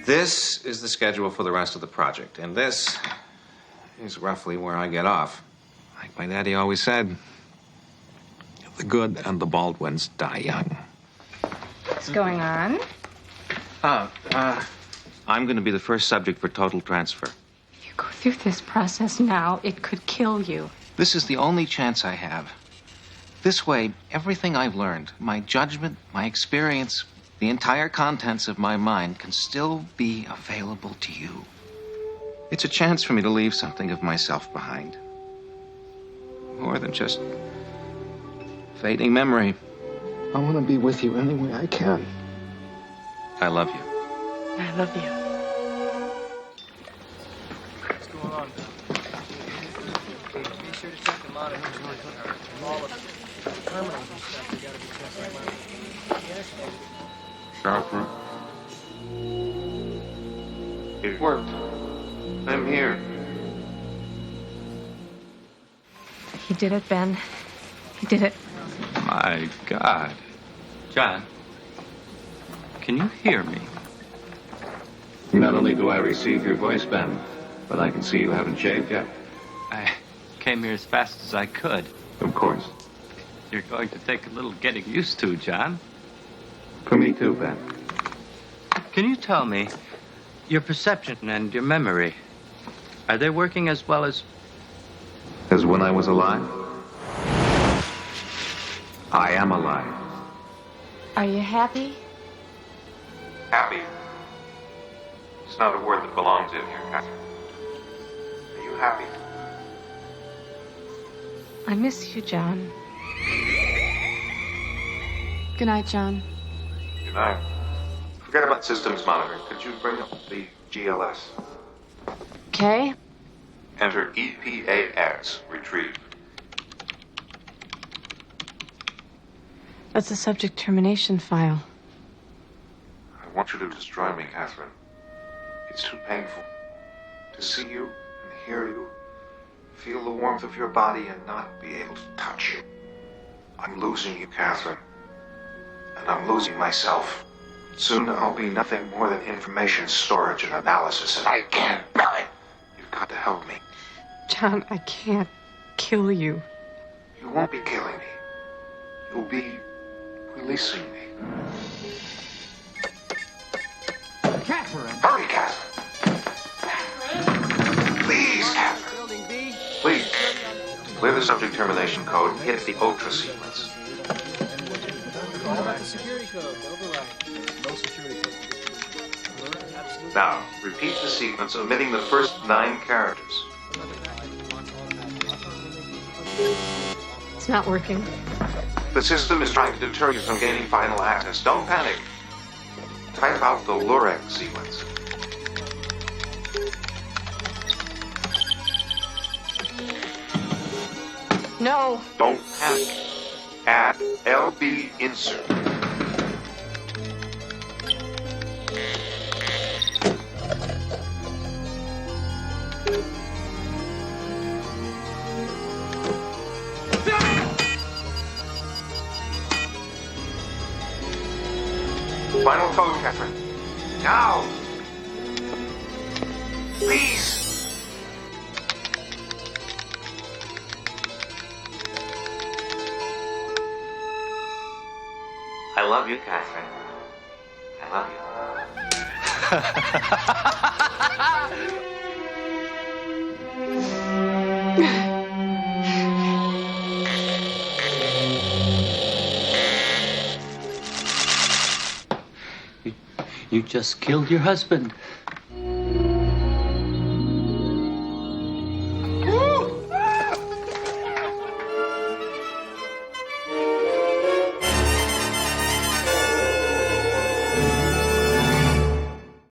This is the schedule for the rest of the project, and this is roughly where I get off. Like my daddy always said, the good and the Baldwins die young. What's going on? I'm going to be the first subject for total transfer. If you go through this process now, it could kill you. This is the only chance I have. This way, everything I've learned, my judgment, my experience, the entire contents of my mind can still be available to you. It's a chance for me to leave something of myself behind. More than just fading memory. I want to be with you any way I can. I love you. I love you. What's going on? Be sure to check the monitor. All of the terminals and stuff, they gotta be checked. Sharper. It worked. I'm here. He did it, Ben. He did it. My God. John, can you hear me? Not only do I receive your voice, Ben, but I can see you haven't shaved yet. I came here as fast as I could. Of course. You're going to take a little getting used to, John. For me too, Ben. Can you tell me, your perception and your memory, are they working as well as... As when I was alive? I am alive. Are you happy? Happy. It's not a word that belongs in here, Catherine. Are you happy? I miss you, John. Good night, John. Good night. Forget about systems monitoring. Could you bring up the GLS? Okay. Enter EPAX. Retrieve. That's the subject termination file. I want you to destroy me, Catherine. It's too painful to see you and hear you, feel the warmth of your body and not be able to touch you. I'm losing you, Catherine. And I'm losing myself. Soon I'll be nothing more than information storage and analysis, and I can't bear it. You've got to help me. John, I can't kill you. You won't be killing me. You'll be releasing me. Catherine! Hurry, Catherine! Please, Catherine! Building B. Please. To clear the subject termination code, hit the ultra sequence. What about the security code? Override. No security code. Absolutely. Now, repeat the sequence, omitting the first 9 characters. It's not working. The system is trying to deter you from gaining final access. Don't panic. Type out the Lurek sequence. No. Don't panic. Add LB insert. Final code, Catherine. Now! Please! I love you, Catherine. I love you. You just killed your husband.